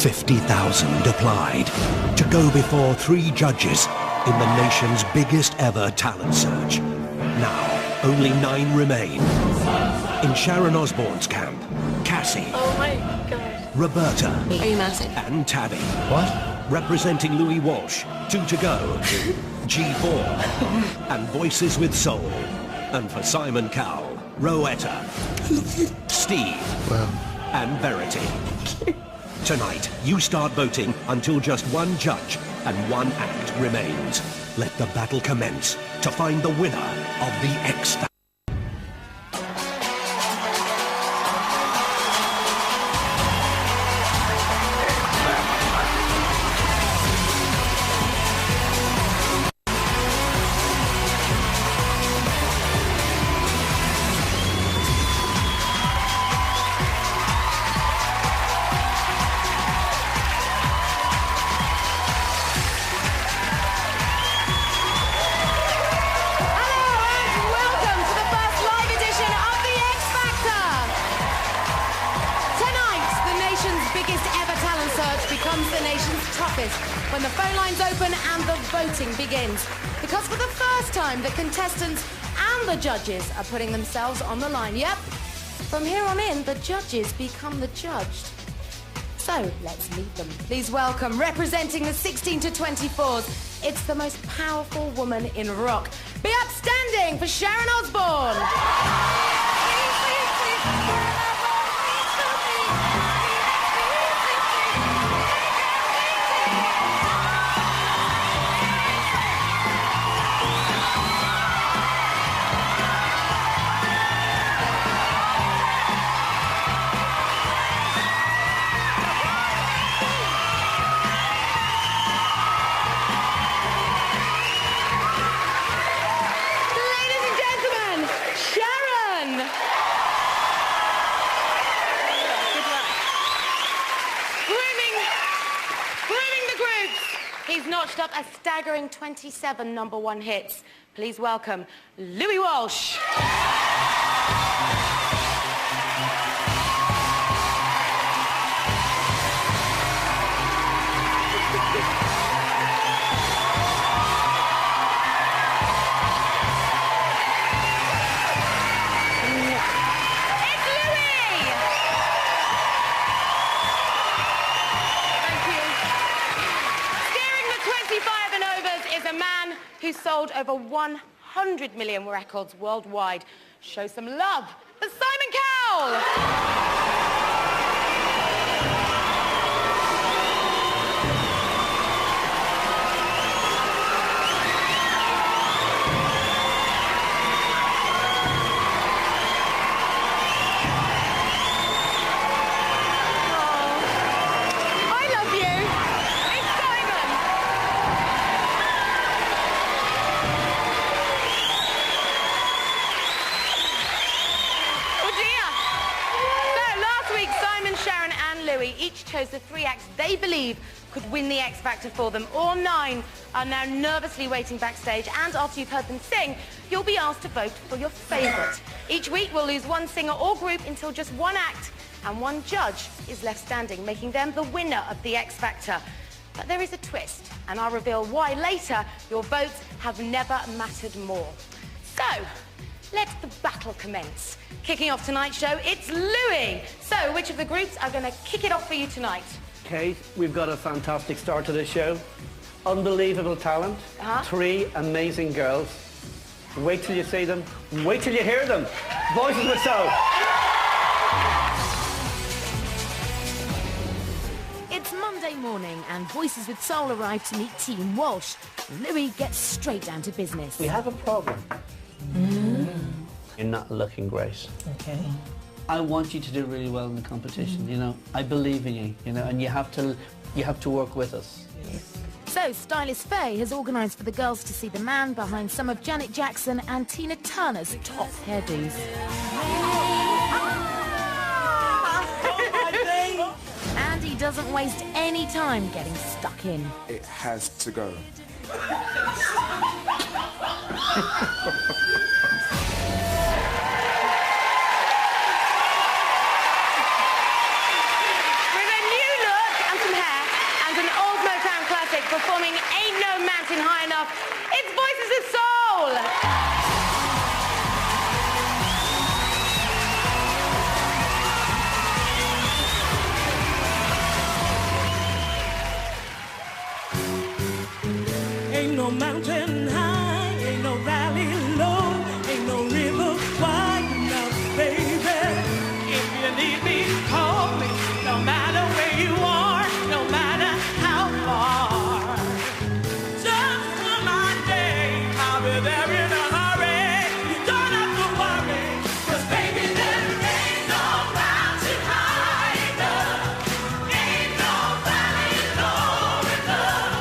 50,000 applied to go before 3 judges in the nation's biggest ever talent search. Now, only 9 remain. In Sharon Osbourne's camp, Cassie. Oh my God. Roberta. Are you mad? And Tabby. What? Representing Louis Walsh, 2 to go. G4. And Voices with Soul. And for Simon Cowell, Rowetta, Steve, and Verity. Tonight, you start voting until just 1 judge and 1 act remains. Let the battle commence to find the winner of the X Factor. When the phone lines open and the voting begins. Because for the first time, the contestants and the judges are putting themselves on the line. Yep, from here on in, the judges become the judged. So, let's meet them. Please welcome, representing the 16 to 24s, it's the most powerful woman in rock. Be upstanding for Sharon Osbourne! He's notched up a staggering 27 #1 hits. Please welcome Louis Walsh. Who sold over 100 million records worldwide. Show some love for Simon Cowell! Each chose the 3 acts they believe could win the X Factor for them. All 9 are now nervously waiting backstage, and after you've heard them sing, you'll be asked to vote for your favourite. Each week we'll lose 1 singer or group until just 1 act and 1 judge is left standing, making them the winner of the X Factor. But there is a twist, and I'll reveal why later. Your votes have never mattered more. So, let the battle commence. Kicking off tonight's show, it's Louis. So, which of the groups are going to kick it off for you tonight? Kate, we've got a fantastic start to this show. Unbelievable talent. 3 amazing girls. Wait till you see them. Wait till you hear them. Voices with Soul. It's Monday morning and Voices with Soul arrive to meet Team Walsh. Louis gets straight down to business. We have a problem. You're not looking great. Okay. I want you to do really well in the competition, you know. I believe in you, you know, and you have to work with us. So, stylist Faye has organised for the girls to see the man behind some of Janet Jackson and Tina Turner's top hairdos. And he doesn't waste any time getting stuck in. It has to go. performing Ain't No Mountain High Enough. It's Voices of Soul. Ain't no mountain high, ain't no valley low, ain't no river wide enough, baby. If you need me, call me, no matter where you are, no matter how far. Just for my day, I'll be there in a hurry. You don't have to worry, 'cause baby, there ain't no mountain high enough, ain't no valley low enough.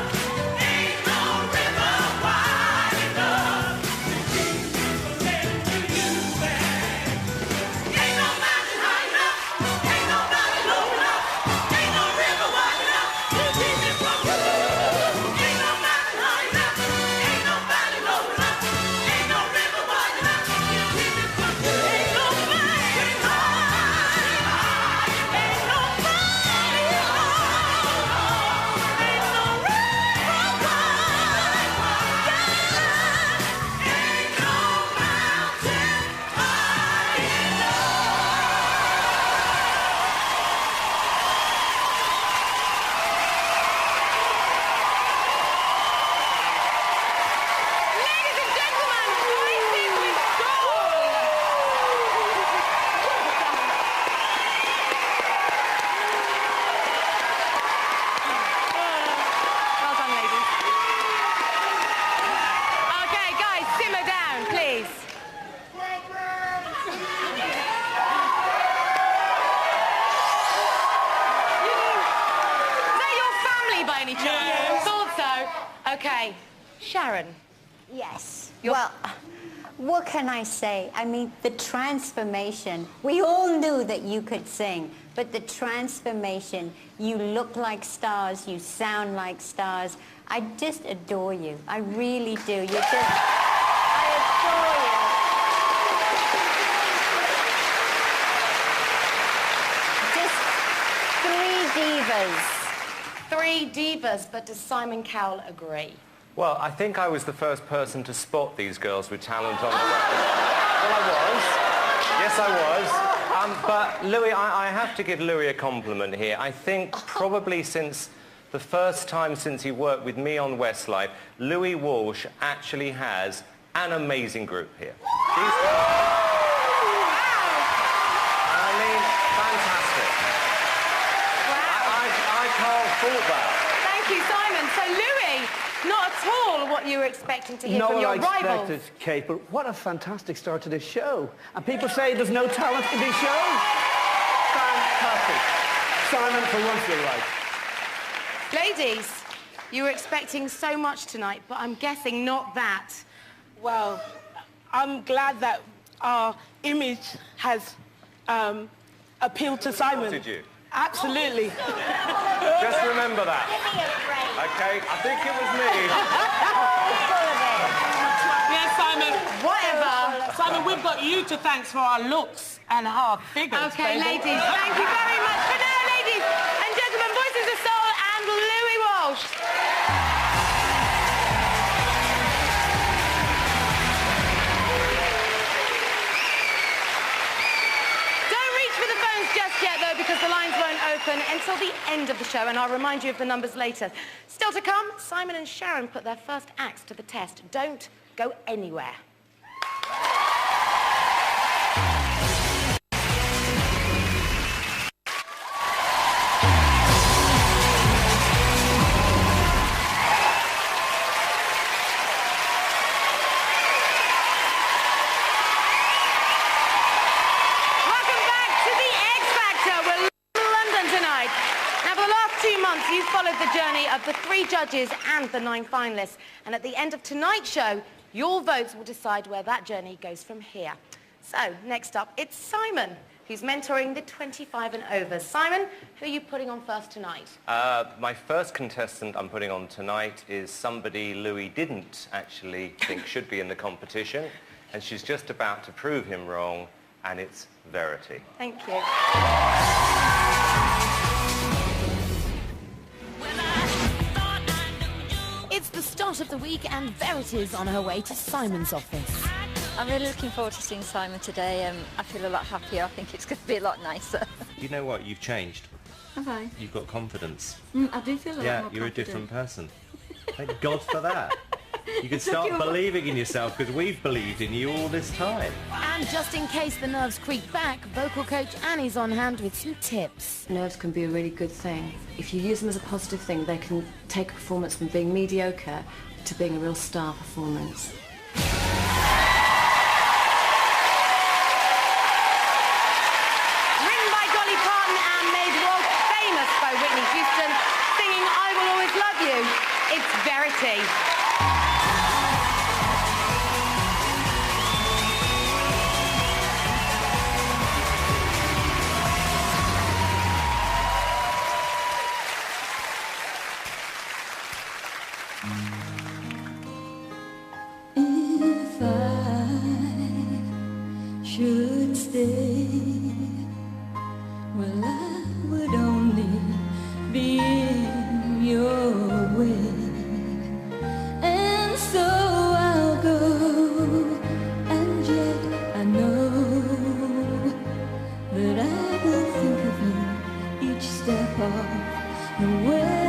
Okay, Sharon. Yes. Well, what can I say? I mean, the transformation. We all knew that you could sing, but the transformation, you look like stars, you sound like stars. I just adore you. I really do. You just, I adore you. Just 3 divas. 3 divas, but does Simon Cowell agree? Well, I think I was the first person to spot these girls with talent on the way. Well, I was. Yes, I was. But Louis, I have to give Louis a compliment here. I think probably since the first time since he worked with me on Westlife, Louis Walsh actually has an amazing group here. These girls... I mean, fantastic. I can't fault that. Thank you, Simon. So, Louis, not at all what you were expecting to hear from your rivals. No, I expected, Kate, but what a fantastic start to this show. And people say there's no talent in these shows. Fantastic. Simon, for once you're right. Ladies, you were expecting so much tonight, but I'm guessing not that. Well, I'm glad that our image has appealed to Simon. Did you? Absolutely. Just remember that. Okay, I think it was me. Yes, Simon. Whatever. Simon, we've got you to thank for our looks and our figures. Okay, baby. ladies, thank you very much. But now, ladies and gentlemen, Voices of Soul and Louis Walsh. Just yet, though, because the lines won't open until the end of the show, and I'll remind you of the numbers later. Still to come, Simon and Sharon put their first acts to the test. Don't go anywhere. You've followed the journey of the 3 judges and the 9 finalists. And at the end of tonight's show, your votes will decide where that journey goes from here. So, next up, it's Simon, who's mentoring the 25 and overs. Simon, who are you putting on first tonight? My first contestant I'm putting on tonight is somebody Louis didn't actually think should be in the competition. And she's just about to prove him wrong, and it's Verity. Thank you. start of the week and Verity's on her way to Simon's office. I'm really looking forward to seeing Simon today. I feel a lot happier. I think it's going to be a lot nicer. You know what? You've changed. Have I? You've got confidence. I do feel a lot more confident. Yeah, you're a different person. Thank God for that. You can start believing in yourself because we've believed in you all this time. And just in case the nerves creep back, vocal coach Annie's on hand with some tips. Nerves can be a really good thing. If you use them as a positive thing, they can take a performance from being mediocre to being a real star performance. Written by Dolly Parton and made world famous by Whitney Houston, singing I Will Always Love You, it's Verity. If I should stay, well, I would only be in your way, and so I'll go, and yet I know that I will think of you each step of the way.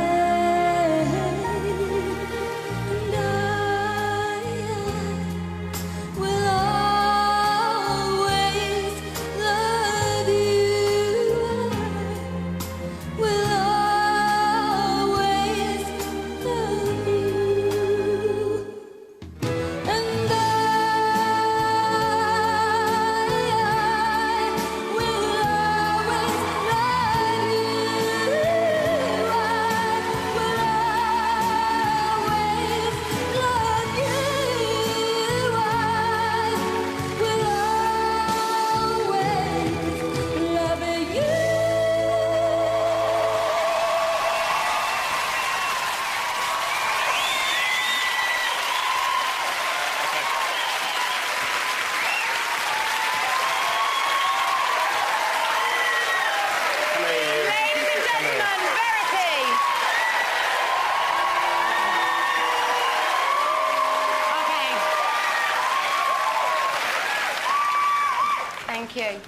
Thank you.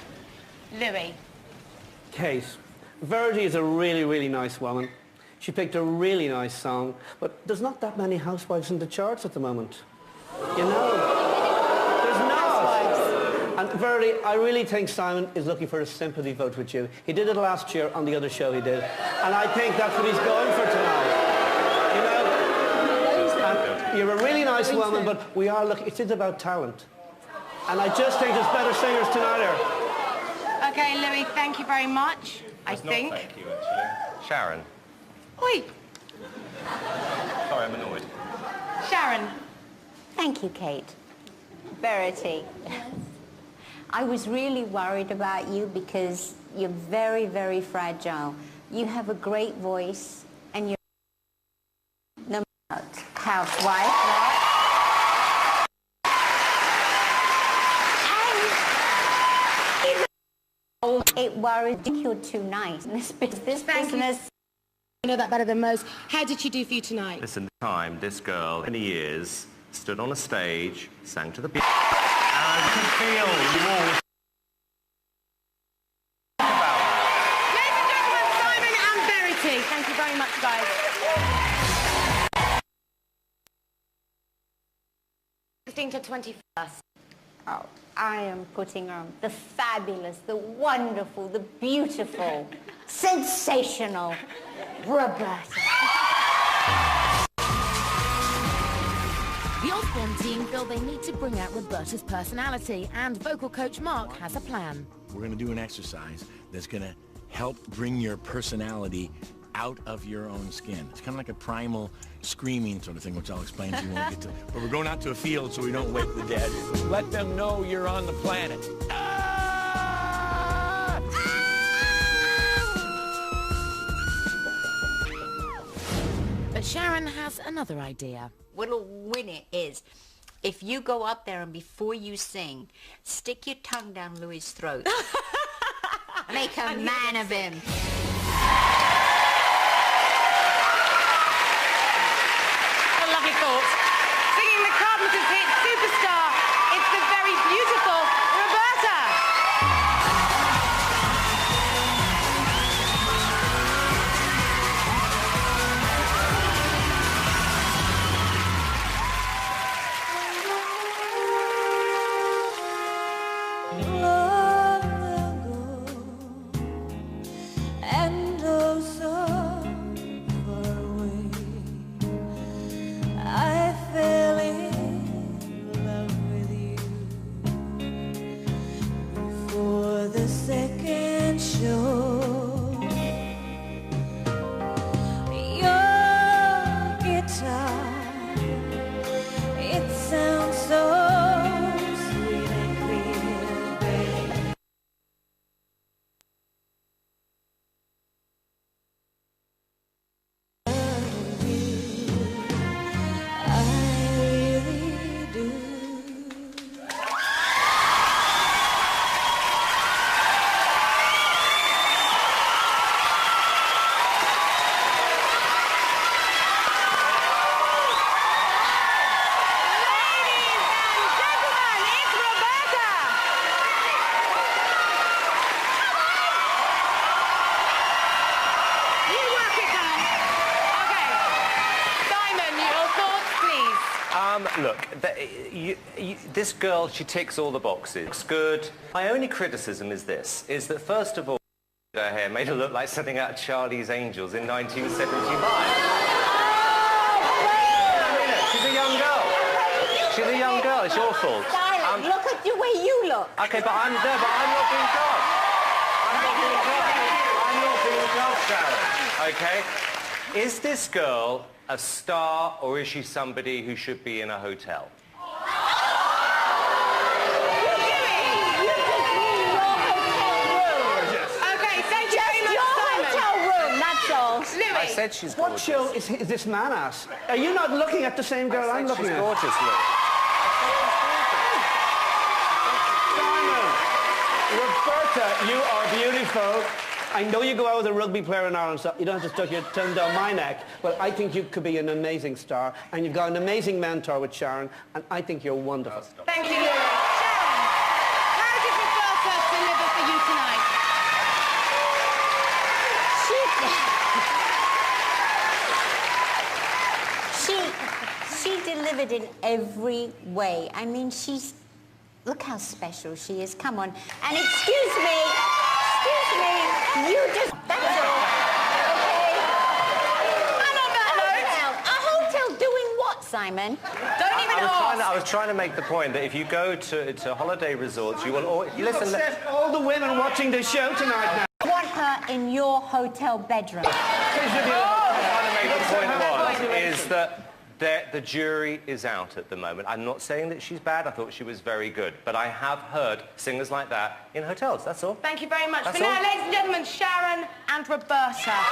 Louis. Kate, Verity is a really, really nice woman. She picked a really nice song, but there's not that many housewives in the charts at the moment. You know? There's not. And Verity, I really think Simon is looking for a sympathy vote with you. He did it last year on the other show he did. And I think that's what he's going for tonight. You know? And you're a really nice woman, but we are looking, it is about talent. And I just think there's better singers tonight here. Okay, Louis, thank you very much. That's not thank you, actually. Sharon. Oi. Sorry, I'm annoyed. Sharon. Thank you, Kate. Verity. I was really worried about you because you're very, very fragile. You have a great voice and you're no housewife, right? It worried you're too nice. This business. You know that better than most. How did she do for you tonight? Listen, time, this girl, many years, stood on a stage, sang to the people, and you can feel you all. Ladies and gentlemen, Simon and Verity. Thank you very much, guys. 16th to 21st. Oh, I am putting on the fabulous, the wonderful, the beautiful, sensational Roberta. The Osborne team feel they need to bring out Roberta's personality, and vocal coach Mark has a plan. We're going to do an exercise that's going to help bring your personality out of your own skin. It's kind of like a primal screaming sort of thing, which I'll explain to you when we get to. But we're going out to a field so we don't wake the dead. Let them know you're on the planet. Ah! But Sharon has another idea. What'll win it is if you go up there and before you sing, stick your tongue down Louis' throat. Make a man of him. What a lovely thought. Look, this girl, she ticks all the boxes. Looks good. My only criticism is this, is that first of all, her hair made her look like something out of Charlie's Angels in 1975. She's a young girl. She's a young girl. It's your fault. Look at the way you look. Okay, but I'm there, but I'm not being tough. I'm not being tough. I'm not being tough, Sharon. Okay? Is this girl a star, or is she somebody who should be in a hotel? Okay, thank you very much, Simon. Hotel room, that's all. Louis. I said she's What gorgeous. show is this man at? Are you not looking at the same girl I'm looking She's at? gorgeous, Louis. Simon, Roberta, you are beautiful. I know you go out with a rugby player in Ireland, so you don't have to stuck your tongue down my neck, but I think you could be an amazing star, and you've got an amazing mentor with Sharon, and I think you're wonderful. Thank you, Louis. Sharon, how did Roberta deliver for you tonight? She delivered in every way. I mean, look how special she is. Come on. And excuse me, you just, that's all. Okay? And on that note, A hotel doing what, Simon? don't even ask. I was trying to make the point that if you go to holiday resorts, you will always... You've upset all the women watching this show tonight now. I want her in your hotel bedroom. Trying to make the point is that the jury is out at the moment. I'm not saying that she's bad. I thought she was very good. But I have heard singers like that in hotels. That's all. Thank you very much. That's For now, all. ladies and gentlemen, Sharon and Roberta. Thank you.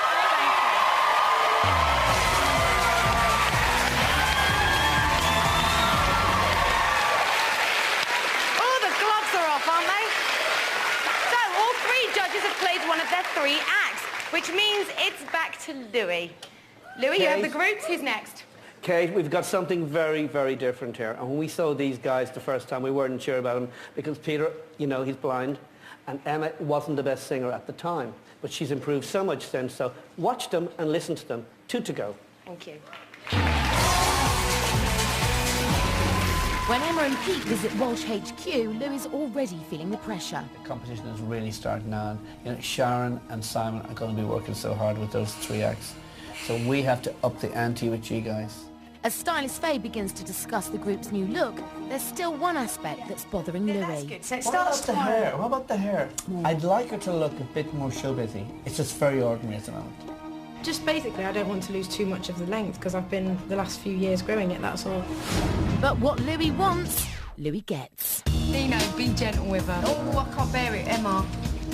Oh, the gloves are off, aren't they? So, all three judges have played one of their 3 acts, which means it's back to Louis. Louis, you have the groups. Who's next? Kate, we've got something very, very different here. And when we saw these guys the first time, we weren't sure about them because Peter, you know, he's blind, and Emma wasn't the best singer at the time. But she's improved so much since, so watch them and listen to them. 2 to go. Thank you. When Emma and Pete visit Walsh HQ, Lou is already feeling the pressure. The competition is really starting on. You know, Sharon and Simon are going to be working so hard with those 3 acts. So we have to up the ante with you guys. As stylist Faye begins to discuss the group's new look, there's still one aspect that's bothering Louis. That's good. So it What about starts the hair? What about the hair? I'd like her to look a bit more show-busy. It's just very ordinary at the moment. Just basically, I don't want to lose too much of the length because I've been the last few years growing it, that's all. But what Louis wants, Louis gets. Nino, be gentle with her. Oh, I can't bear it, Emma.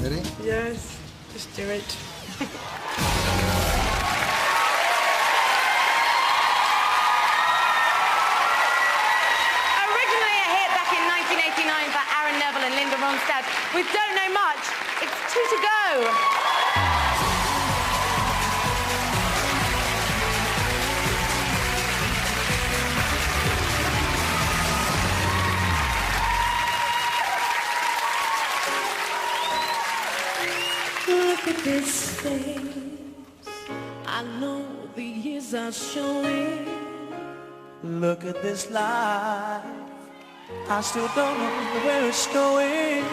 Ready? Yes, just do it. And Linda Ronstadt with Don't Know Much. It's 2 to go. Look at this face. I know the years are showing. Look at this life. I still don't know where it's going.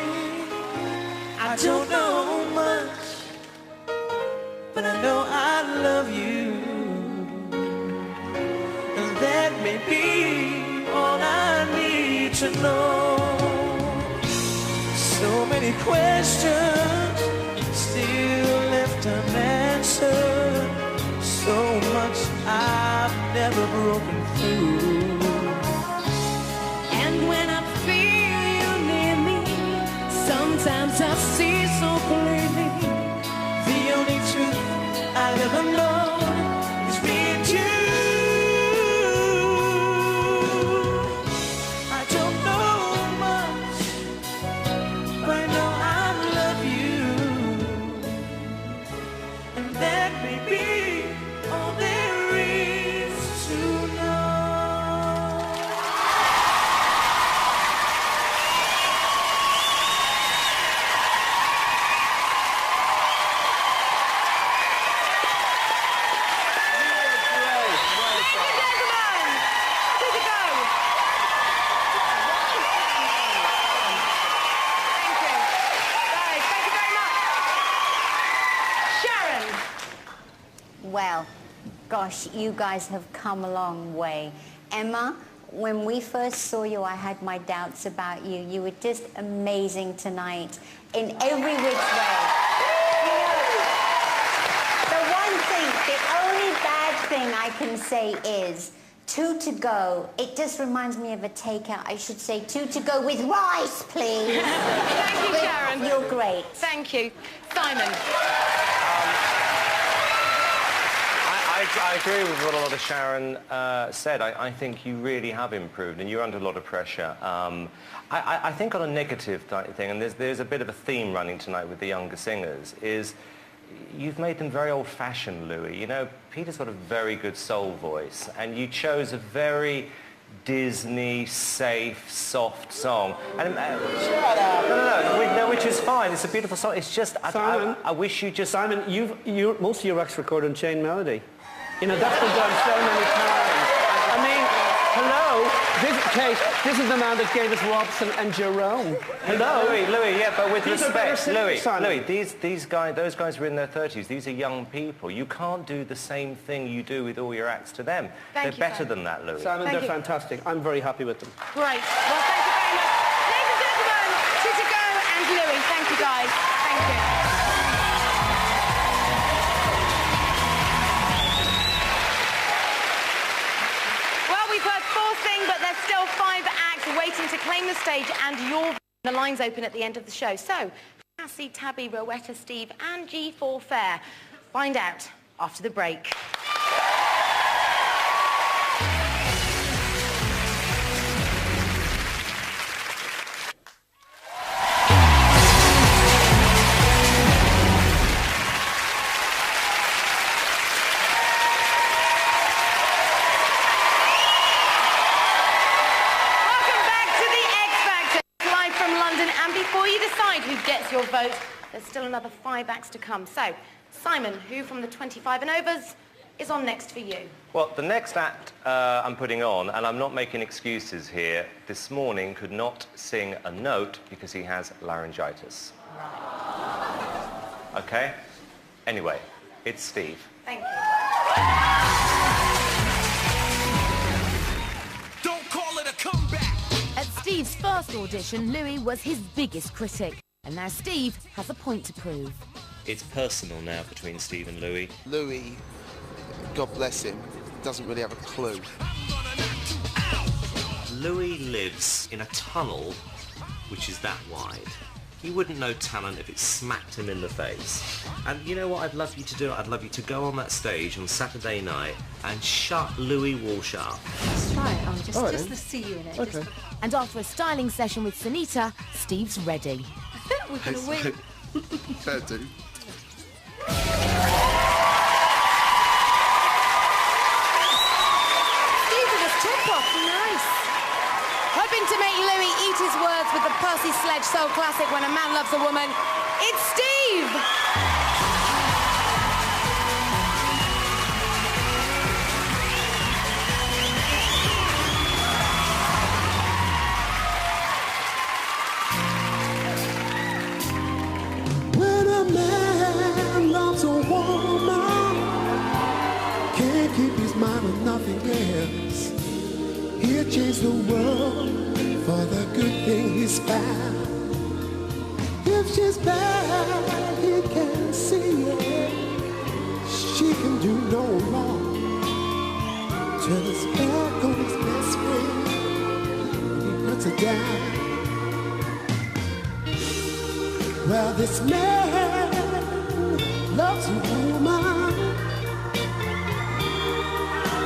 I don't know much, but I know I love you. And that may be all I need to know. So many questions still left unanswered. So much I've never broken through. Sometimes I see so clearly. The only truth I'll ever know is being you. I don't know much, but I know I love you. And that may be all there is to know. Well, gosh, you guys have come a long way. Emma, when we first saw you, I had my doubts about you. You were just amazing tonight in every which way. The one thing, the only bad thing I can say is 2 to go. It just reminds me of a takeout. I should say 2 to go with rice, please. Thank you, Sharon. You're great. Thank you. Simon. I agree with what a lot of Sharon said. I think you really have improved, and you're under a lot of pressure. I think on a negative thing, and there's a bit of a theme running tonight with the younger singers, is you've made them very old-fashioned, Louis. You know, Peter's got a very good soul voice, and you chose a very Disney, safe, soft song. And, Shut up! No, which is fine. It's a beautiful song. It's just, Simon, I wish you just... Simon, most of your acts record on Chain Melody. You know, that's been done so many times. I mean, hello, this is the man that gave us Robson and Jerome. Hello? Louis, yeah, but with These are respect, better Louis, these guys, those guys were in their 30s. These are young people. You can't do the same thing you do with all your acts to them. They're better than that, Louis. Simon, they're fantastic. I'm very happy with them. Great. Well, thank you very much. Ladies and gentlemen, 2 to go and Louis. Thank you, guys. Thank you. We've heard 4 sing, but there's still 5 acts waiting to claim the stage, and the lines open at the end of the show. So, Cassie, Tabby, Rowetta, Steve, and G4 Fair. Find out after the break. Who gets your vote? There's still another 5 acts to come. So, Simon, who from the 25 and overs is on next for you? Well, the next act I'm putting on, and I'm not making excuses here, this morning could not sing a note because he has laryngitis. Okay? Anyway, it's Steve. Thank you. Don't call it a comeback. At Steve's first audition, Louis was his biggest critic. And now Steve has a point to prove. It's personal now between Steve and Louis. Louis, God bless him, doesn't really have a clue. Louis lives in a tunnel which is that wide. He wouldn't know talent if it smacked him in the face. And you know what I'd love you to do? I'd love you to go on that stage on Saturday night and shut Louis Walsh up. Let's try it on, just to see you in it. Okay. And after a styling session with Sunita, Steve's ready. We're going to win. Fair do. Steve with his top off, nice. Hoping to make Louis eat his words with the Percy Sledge soul classic When a Man Loves a Woman, it's Steve! When a man loves a woman, can't keep his mind on nothing else. He'll change the world for the good thing he's found. If she's bad, he can see it. She can do no wrong. Turn his back on his best friend, he puts her down. Well, this man loves a woman,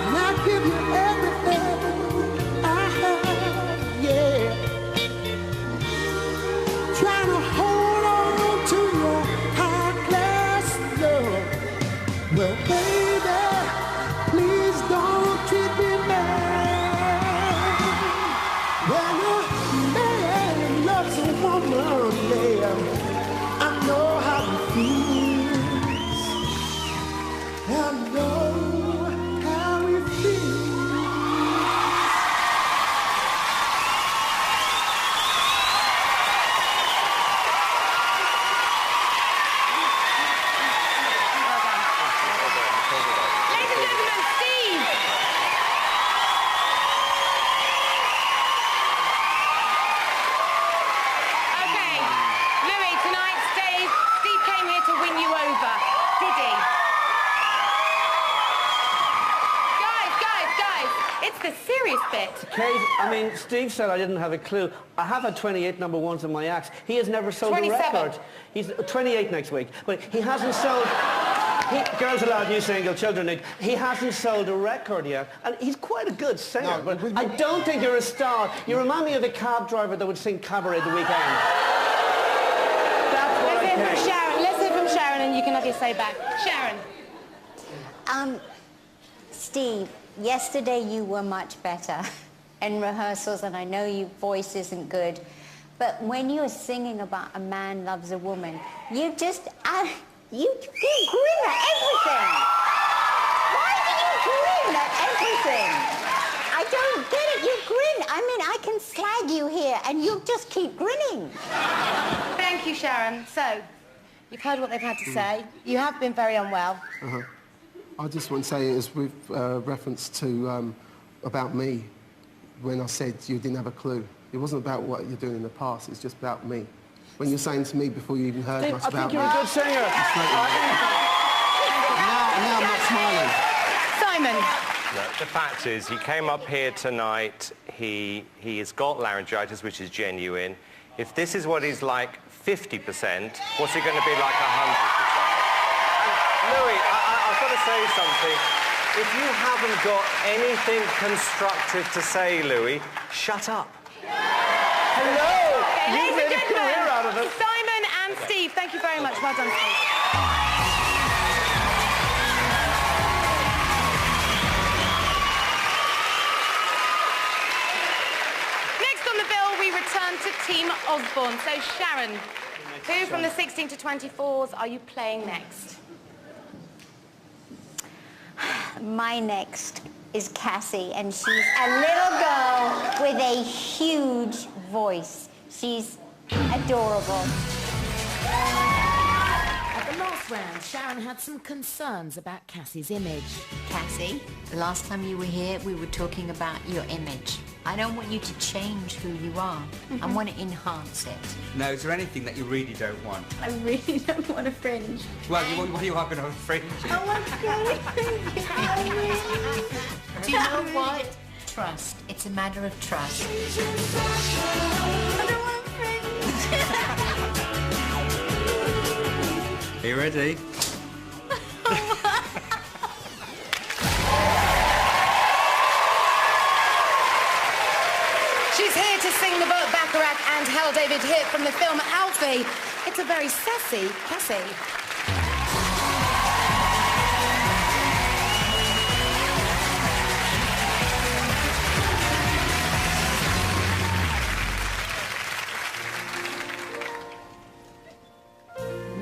and I'll give you everything I have, yeah. Trying to hold on to your high-class love. Well, baby, please don't treat me bad. When a man loves a woman, yeah, I know how it feels. I know how it feels. the serious bit. Kate, I mean, Steve said I didn't have a clue. I have had 28 number ones in my acts. He has never sold 27. a record. He's 28 next week, but he hasn't sold... Girls Aloud, new single, Children Need. He hasn't sold a record yet, and he's quite a good singer, but I don't think you're a star. You remind me of the cab driver that would sing Cabaret the Weekend. That's what Let's I hear from think. Sharon. Let's hear from Sharon, and you can have your say back. Sharon. Steve, yesterday you were much better in rehearsals, and I know your voice isn't good, but when you're singing about a man loves a woman, you just... You grin at everything. Why do you grin at everything? I don't get it. You grin. I mean, I can slag you here, and you'll just keep grinning. Thank you, Sharon. So, you've heard what they've had to say. You have been very unwell. I just want to say it was with reference to about me when I said you didn't have a clue. It wasn't about what you're doing in the past. It's just about me. When you're saying to me before you even heard much about me. I think you're a good singer. Now I'm not smiling. Simon. No, the fact is, he came up here tonight, he has got laryngitis, which is genuine. If this is what he's like 50%, what's he going to be like 100%? Louis, I've got to say something. If you haven't got anything constructive to say, Louis, shut up. Hello! Ladies and gentlemen, out of it. Simon and Steve, thank you very much. Well done, Steve. Next on the bill, we return to Team Osborne. So, Sharon, who from the 16 to 24s are you playing next? My next is Cassie, and she's a little girl with a huge voice. She's adorable. At the last round, Sharon had some concerns about Cassie's image. Cassie, the last time you were here, we were talking about your image. I don't want you to change who you are. I want to enhance it. No, is there anything that you really don't want? I really don't want a fringe. Well, you are going to have a fringe. I want Do you know what? Trust. It's a matter of trust. I don't want Are you ready? She's here to sing the Burt Bacharach and Hal David hit from the film Alfie. It's a very sassy Cassie.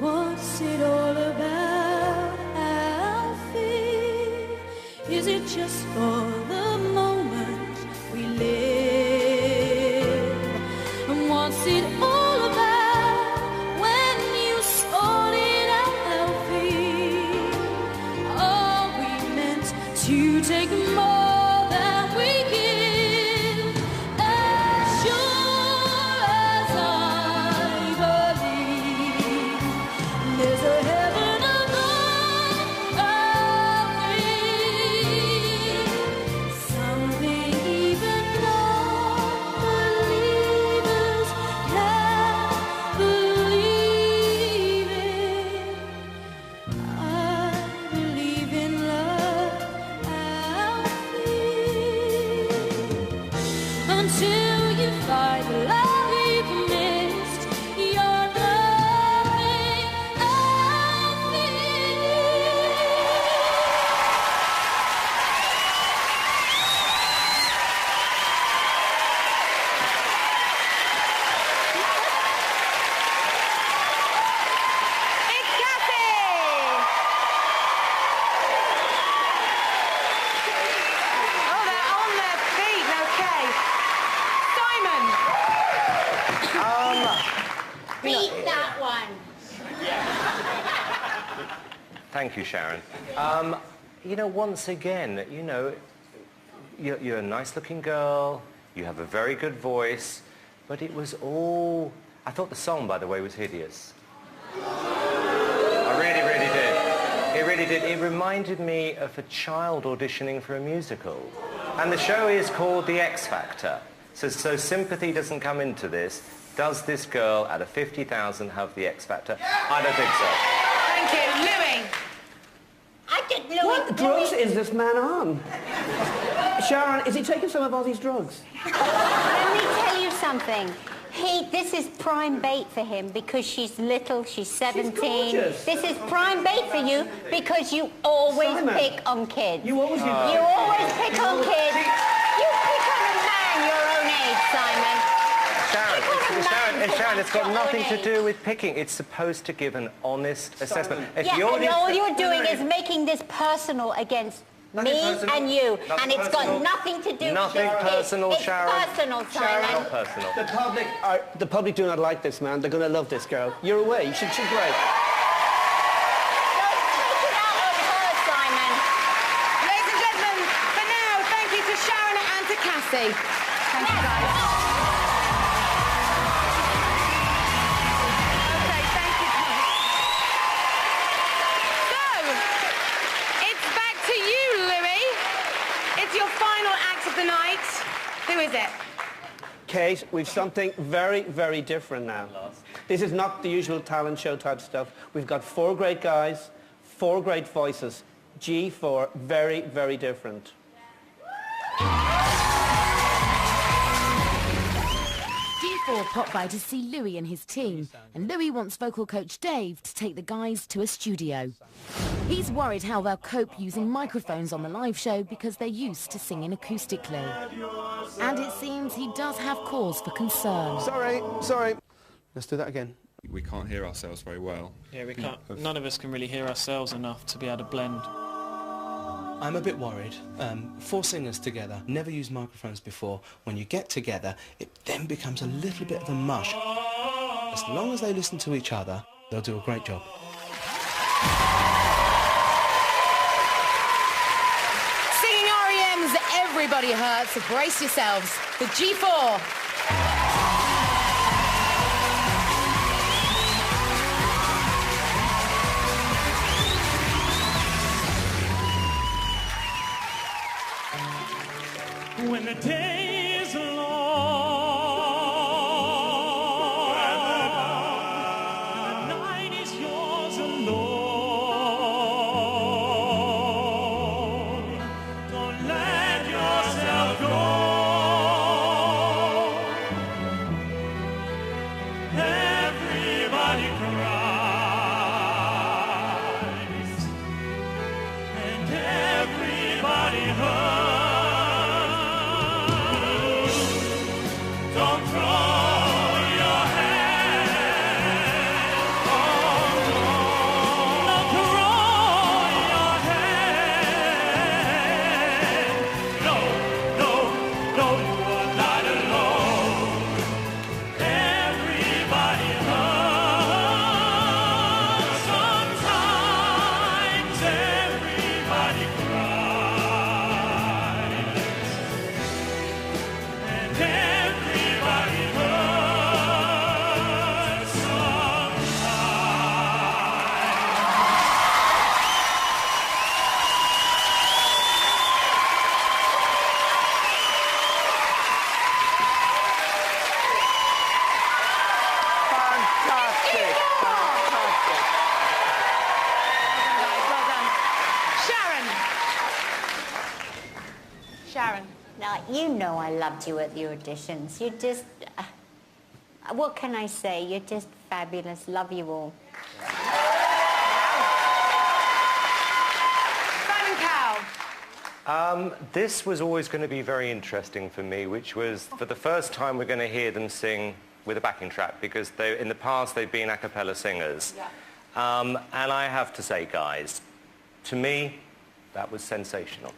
What's it all about, Alfie? Is it just for the moment we live? And what's it all about when you sort it out, Alfie? Are we meant to take more than we give? As sure as I believe, there's a heaven above, something even non-believers can believe in. I believe in love, Alfie, until you find the love we've missed. You're nothing, Alfie. It's Cassie! Oh, they're on their feet. Okay. Simon! Beat that one. Thank you, Sharon. You know, once again, you know, you're a nice-looking girl, you have a very good voice, but it was all... I thought the song, by the way, was hideous. I really, really did. It really did. It reminded me of a child auditioning for a musical. And the show is called The X Factor. So sympathy doesn't come into this. Does this girl out of 50,000 have the X Factor? I don't think so. Thank you. Louis. I did Louis. What drugs is this man on? Sharon, is he taking some of Ozzy's drugs? Let me tell you something. This is prime bait for him because she's little, she's 17. She's gorgeous. This is prime bait for you because you always Simon, pick on kids. You always do. You always pick on kids. You pick on a man your own age, Simon. Sharon, it's got nothing to do with picking. It's supposed to give an honest assessment. If Yeah, the and audience... all you're doing is making this personal against me and you, and it's got nothing to do with Nothing personal, it's Sharon. personal, Simon. Not personal. The public do not like this man. They're going to love this girl. You're away. She's great. Don't take it out on her, Simon. Ladies and gentlemen, for now, thank you to Sharon and to Cassie. Thank you, guys. Okay, thank you, guys. So, it's back to you, Louis. It's your final act of the night. Who is it? Kate, we've something very, very different now. This is not the usual talent show type stuff. We've got 4 great guys, 4 great voices. G4, very, very different. G4 popped by to see Louis and his team, and Louis wants vocal coach Dave to take the guys to a studio. He's worried how they'll cope using microphones on the live show because they're used to singing acoustically. And it seems he does have cause for concern. Sorry. Let's do that again. We can't hear ourselves very well. Yeah, we can't. None of us can really hear ourselves enough to be able to blend. I'm a bit worried. 4 singers together, never used microphones before. When you get together, it then becomes a little bit of a mush. As long as they listen to each other, they'll do a great job. Singing REM's Everybody Hurts. Brace yourselves for G4. When the day is long and the night is yours alone, don't let yourself go. Everybody cries and everybody hurts. Don't throw your head. Oh, no. Don't throw your head. No, you are not alone. Everybody hurts. Sometimes everybody cries. And everybody hurts Fantastic. Well done. Sharon. Now, you know I loved you at the auditions. You're just... what can I say? You're just fabulous. Love you all. Simon Cowell. This was always going to be very interesting for me, which was for the first time we're going to hear them sing with a backing track, because in the past they've been a cappella singers. Yeah. And I have to say, guys, to me, that was sensational.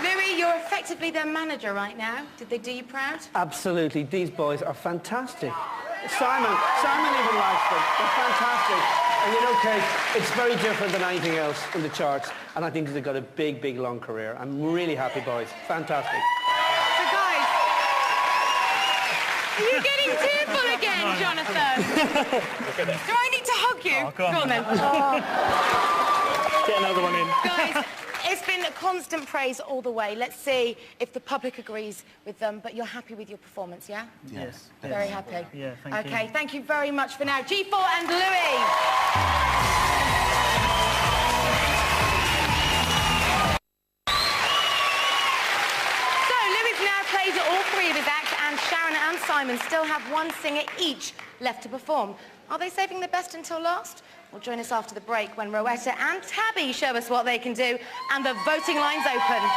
Louis, you're effectively their manager right now. Did they do you proud? Absolutely. These boys are fantastic. Simon even likes them. They're fantastic. And you know, Kate, it's very different than anything else in the charts, and I think they've got a big, big, long career. I'm really happy, boys. Fantastic. So, guys, are you getting tearful again, Jonathan? Do I need to hug you? Oh, go on then. Get another one in. Guys, it's been constant praise all the way. Let's see if the public agrees with them, but you're happy with your performance, yeah? Yes. Very happy. Yeah, thank you. Okay, thank you very much for now. G4 and Louis. So, Louis now played all three of his acts, and Sharon and Simon still have one singer each left to perform. Are they saving the best until last? Well, join us after the break when Rowetta and Tabby show us what they can do, and the voting line's open.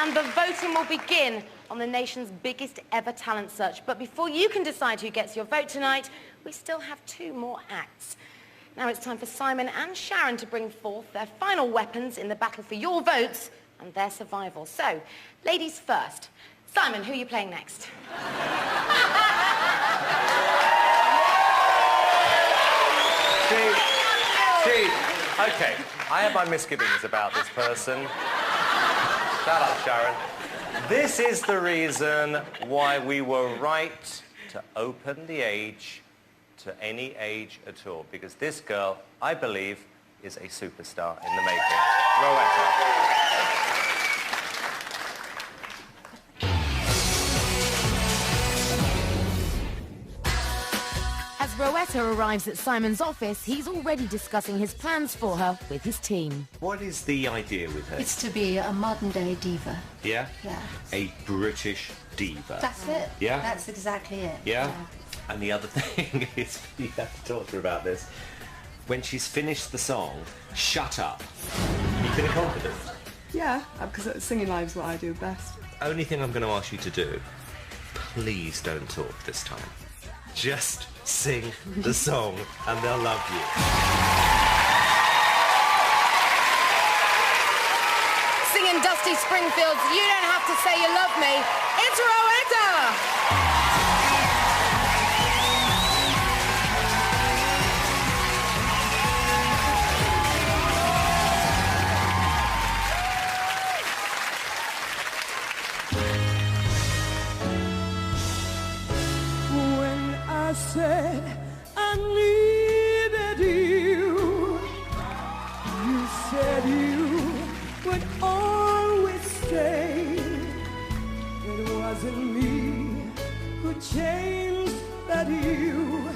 And the voting will begin on the nation's biggest ever talent search. But before you can decide who gets your vote tonight, we still have two more acts. Now it's time for Simon and Sharon to bring forth their final weapons in the battle for your votes and their survival. So, ladies first. Simon, who are you playing next? Okay, I have my misgivings about this person. Shut up, Sharon. This is the reason why we were right to open the age to any age at all, because this girl, I believe, is a superstar in the making. Rowetta. As Rowetta arrives at Simon's office, he's already discussing his plans for her with his team. What is the idea with her? It's to be a modern-day diva. Yeah? Yeah. A British diva. That's it. Yeah? That's exactly it. Yeah? And the other thing is, you have to talk to her about this, when she's finished the song, shut up. You feel confident? Yeah, because singing live is what I do best. Only thing I'm going to ask you to do, please don't talk this time. Just sing the song and they'll love you. Singing Dusty Springfield's You Don't Have to Say You Love Me, it's Rowetta! I said I needed you. You said you would always stay. It wasn't me who changed, but you.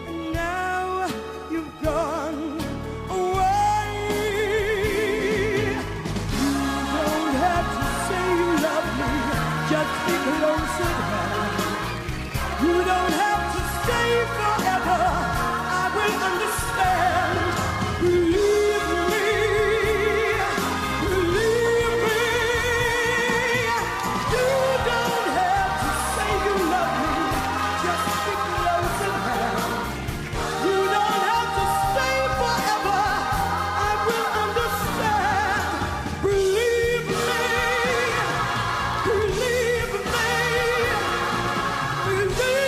And now you've gone away. You don't have to say you love me. Just be close at hand. You don't have stay forever, I will understand. Believe me, believe me. You don't have to say you love me, just be close at hand. You don't have to stay forever, I will understand. Believe me, believe me, believe.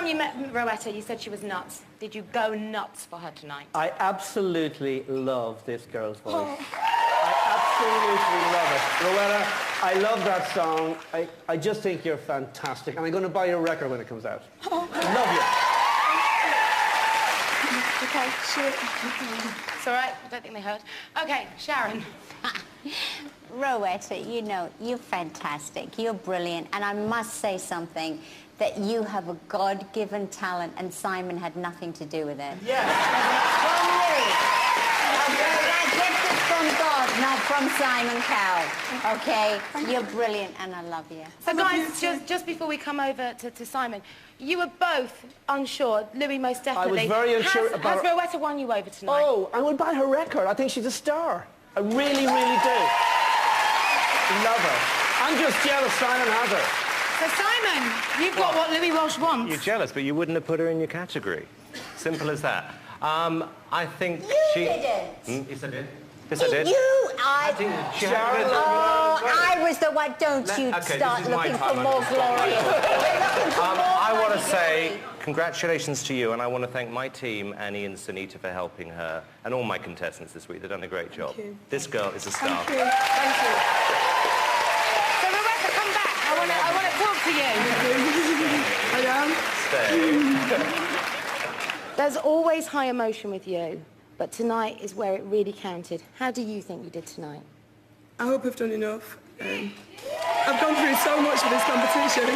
You met Rowetta, you said she was nuts. Did you go nuts for her tonight? I absolutely love this girl's voice. I absolutely love it. Rowetta, I love that song. I just think you're fantastic. And I'm going to buy your record when it comes out. I love you. Okay, sure. It's all right. I don't think they heard. Okay, Sharon. Rowetta, you know, you're fantastic. You're brilliant. And I must say something, that you have a God-given talent and Simon had nothing to do with it. Yes. From you. Okay, I get this from God, not from Simon Cowell. Okay? You're brilliant and I love you. So guys, just before we come over to Simon, you were both unsure. Louis most definitely. I was very unsure about... Has Rowetta won you over tonight? Oh, I would buy her record. I think she's a star. I really, really do. Love her. I'm just jealous Simon has her. So Simon, you've got what Louis Walsh wants. You're jealous, but you wouldn't have put her in your category. Simple as that. I think she... You didn't. Yes, I did. Yes, I did. I was the one. Don't you start looking for more glory. I want to say congratulations to you, and I want to thank my team and Ian Sunita for helping her, and all my contestants this week. They've done a great job. This girl is a star. Thank you. Thank you. So Rowetta, come back. I want to talk to you. I am. Stay. There's always high emotion with you, but tonight is where it really counted. How do you think you did tonight? I hope I've done enough. I've gone through so much for this competition.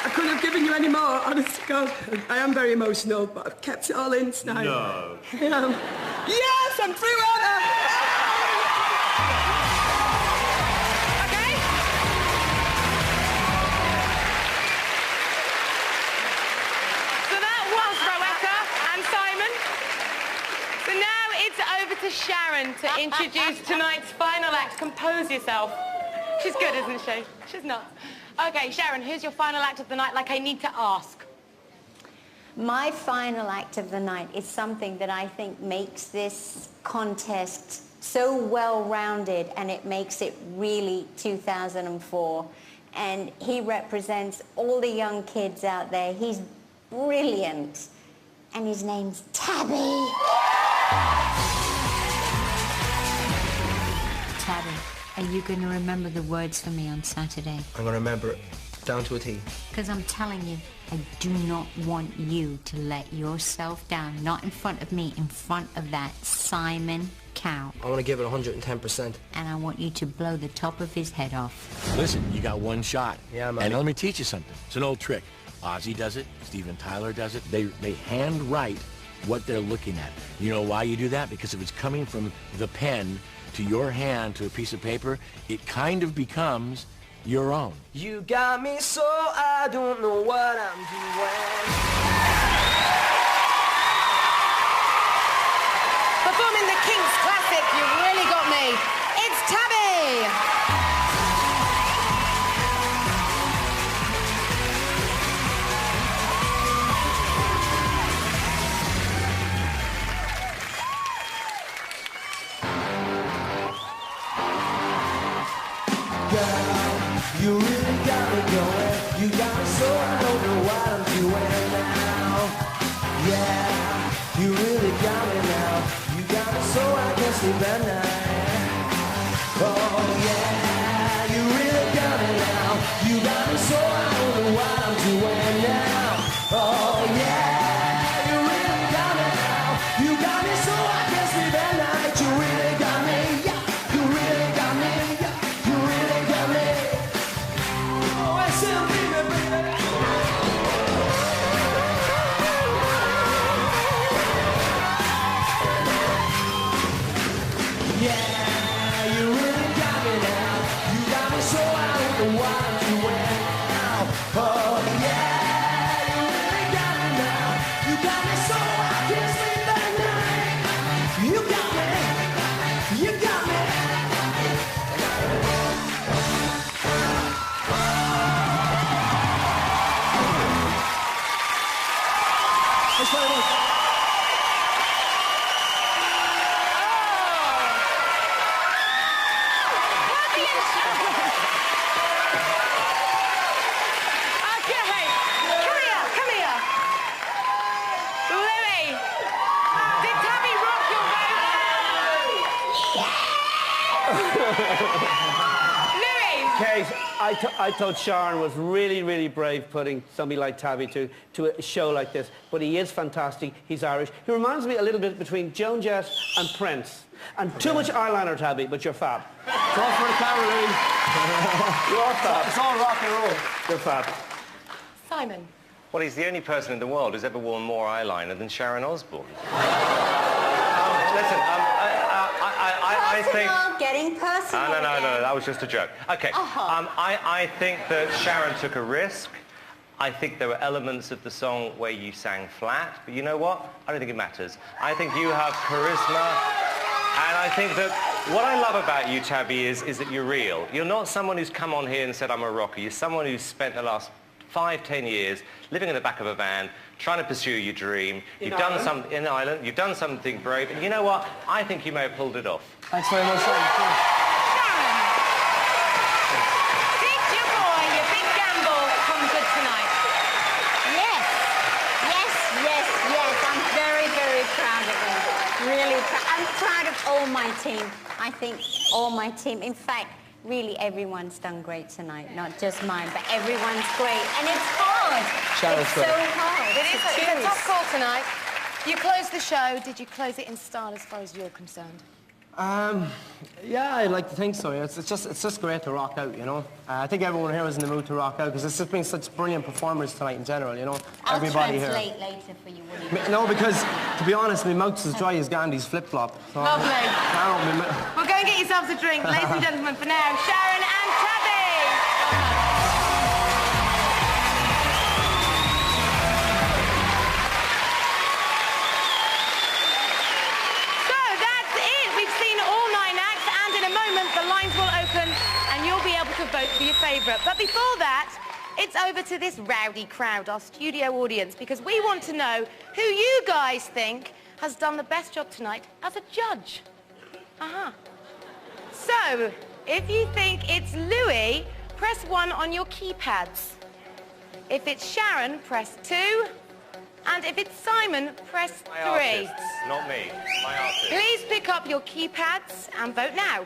I couldn't have given you any more, honest to God. I am very emotional, but I've kept it all in tonight. No. I am. Yes, I'm through, Anna! Okay. So that was Rowetta and Simon. So now it's over to Sharon to introduce tonight's final act. Compose yourself. She's good, isn't she? She's not. Okay, Sharon, who's your final act of the night, like I need to ask? My final act of the night is something that I think makes this contest so well-rounded, and it makes it really 2004. And he represents all the young kids out there. He's brilliant. And his name's Tabby. Tabby, are you going to remember the words for me on Saturday? I'm going to remember it down to a T. Because I'm telling you, I do not want you to let yourself down. Not in front of me, in front of that Simon Cowell. I want to give it 110%. And I want you to blow the top of his head off. Listen, you got one shot. Yeah, man. And let me teach you something. It's an old trick. Ozzy does it. Steven Tyler does it. They hand write what they're looking at. You know why you do that? Because if it's coming from the pen to your hand to a piece of paper, it kind of becomes your own. You got me so I don't know what I'm doing. Performing the Kinks classic, You Really Got Me. It's Tabby. You really got me going. You got me so I don't know what I'm doing now. Yeah, you really got me now. You got me so I can sleep at night. Oh yeah, you really got me now. You got me so I don't know what I'm doing now. Oh yeah, you really got me now. You got me so I can sleep at night. You really got me, yeah. You really got me, yeah. You really got me. Yeah, you really got me now. You got me so I don't know what I'm doing now. Oh yeah, you really got me now. You got me so I can't sleep at night. You got me. You got me. Thanks very much. Louis, that case, I thought Sharon was really, really brave putting somebody like Tabby to a show like this. But he is fantastic. He's Irish. He reminds me a little bit between Joan Jett and Prince. And too much eyeliner, Tabby, but you're fab. It's all for the camera, Louis. You're fab. It's all rock and roll. You're fab. Simon. Well, he's the only person in the world who's ever worn more eyeliner than Sharon Osbourne. Listen, I think... Getting personal. No, that was just a joke. Okay, I think that Sharon took a risk. I think there were elements of the song where you sang flat, but you know what? I don't think it matters. I think you have charisma, and I think that what I love about you, Tabby, is that you're real. You're not someone who's come on here and said, I'm a rocker. You're someone who's spent the last 5-10 years living in the back of a van, trying to pursue your dream. You've done something in Ireland. You've done something brave, and you know what? I think you may have pulled it off. Thanks very much. Sharon. Did your boy, your big gamble, come good tonight? Yes. I'm very, very proud of him. Really proud. I'm proud of all my team. I think all my team. In fact, really, everyone's done great tonight. Not just mine, but everyone's great. And it's hard. Sharon's it's so hard. It is a tough call tonight. You closed the show. Did you close it in style as far as you're concerned? Yeah, I'd like to think so. Yeah. It's just great to rock out, you know. I think everyone here was in the mood to rock out because it's just been such brilliant performers tonight in general, you know. Everybody here. I'll translate later for you, Woody. No, because to be honest, my mouth's as dry as Gandhi's flip-flop. So Lovely. Well, go and get yourselves a drink, ladies and gentlemen. For now, Sharon and Tabby. Vote for your favourite. But before that, it's over to this rowdy crowd, our studio audience, because we want to know who you guys think has done the best job tonight as a judge. So, if you think it's Louis, press 1 on your keypads. If it's Sharon, press 2. And if it's Simon, press 3. My artists, not me. My artists. Please pick up your keypads and vote now.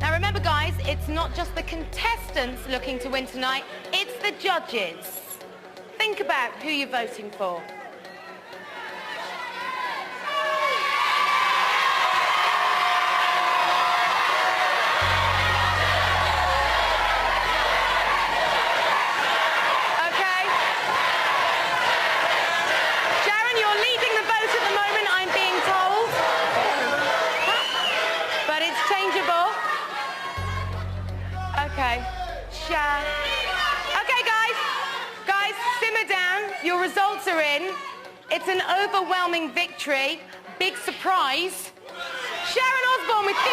Now remember guys, it's not just the contestants looking to win tonight, it's the judges. Think about who you're voting for. Okay. Sharon, you're leading the vote at the moment, I'm being told. But it's changeable. Okay, okay, guys, simmer down. Your results are in. It's an overwhelming victory. Big surprise. Sharon Osbourne with 57%.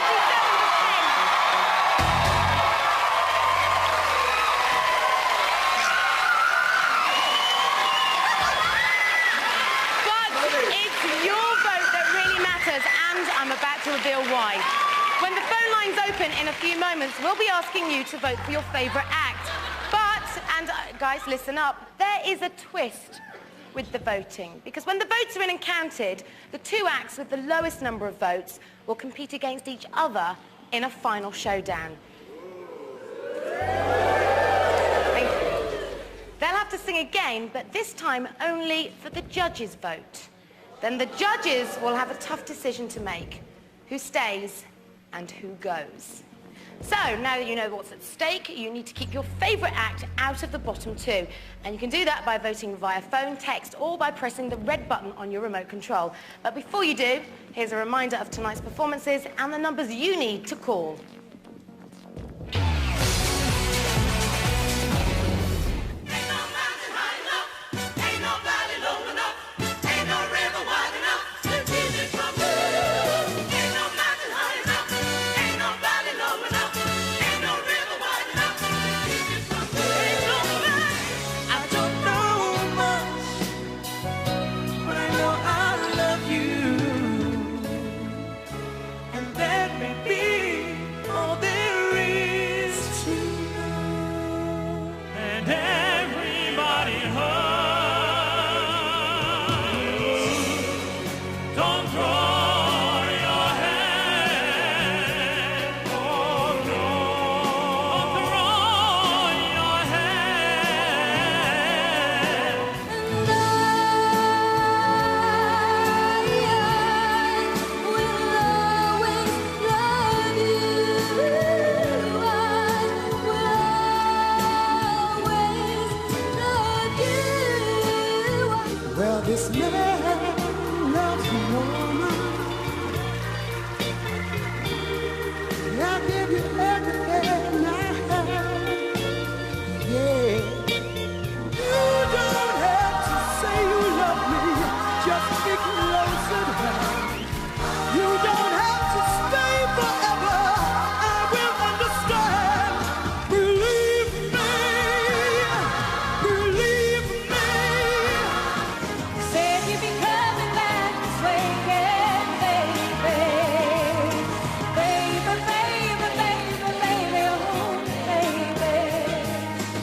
But it's your vote that really matters, and I'm about to reveal why. When the phone line's open in a few moments, we'll be asking you to vote for your favourite act. But, and guys, listen up, there is a twist with the voting. Because when the votes are in and counted, the 2 acts with the lowest number of votes will compete against each other in a final showdown. Thank you. They'll have to sing again, but this time only for the judges' vote. Then the judges will have a tough decision to make. Who stays and who goes. So, now that you know what's at stake, you need to keep your favourite act out of the bottom 2. And you can do that by voting via phone, text, or by pressing the red button on your remote control. But before you do, here's a reminder of tonight's performances and the numbers you need to call. And that may be man loves a woman. I'll give you everything I have. Yeah. You don't have to say you love me. Just be close at hand. You don't have to stay forever. I will understand. Believe me. Believe me. Said you'd be coming back this weekend, baby. Baby, baby, baby, baby, oh, baby.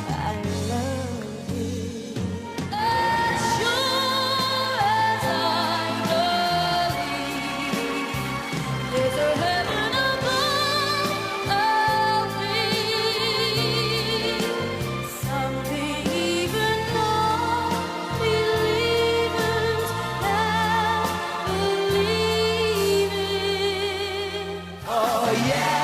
I love you. As sure as I believe, there's a heaven above, I'll be something even more believers now believe in. Oh yeah,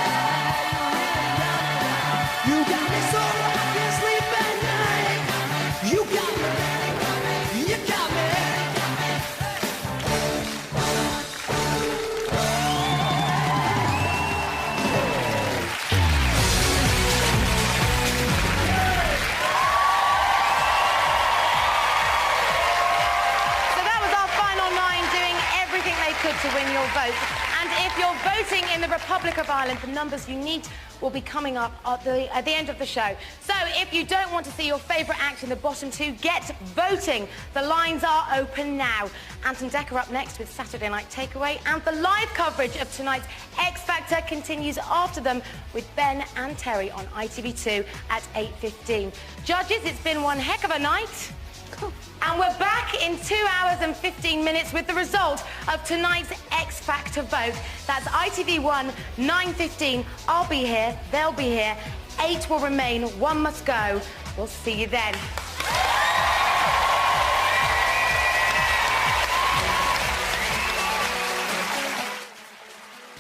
you got me so I can't sleep at night. You got me, you got me. So that was our final 9 doing everything they could to win your vote. And if you're voting in the Republic of Ireland, the numbers you need will be coming up at the end of the show. So if you don't want to see your favourite act in the bottom 2, get voting. The lines are open now. Anton Decker up next with Saturday Night Takeaway, and the live coverage of tonight's X Factor continues after them with Ben and Terry on ITV2 at 8:15. Judges, it's been one heck of a night. And we're back in 2 hours and 15 minutes with the result of tonight's X Factor vote. That's ITV1, 9:15. I'll be here, they'll be here. 8 will remain, 1 must go. We'll see you then.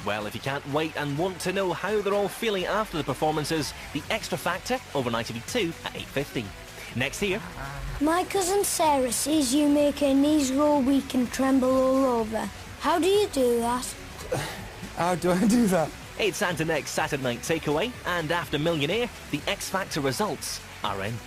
Well, if you can't wait and want to know how they're all feeling after the performances, the Extra Factor over on ITV2 at 8:15. Next here. My cousin Sarah sees you make her knees roll weak and tremble all over. How do you do that? How do I do that? It's Anton X Saturday Night Takeaway, and after Millionaire, the X Factor results are in.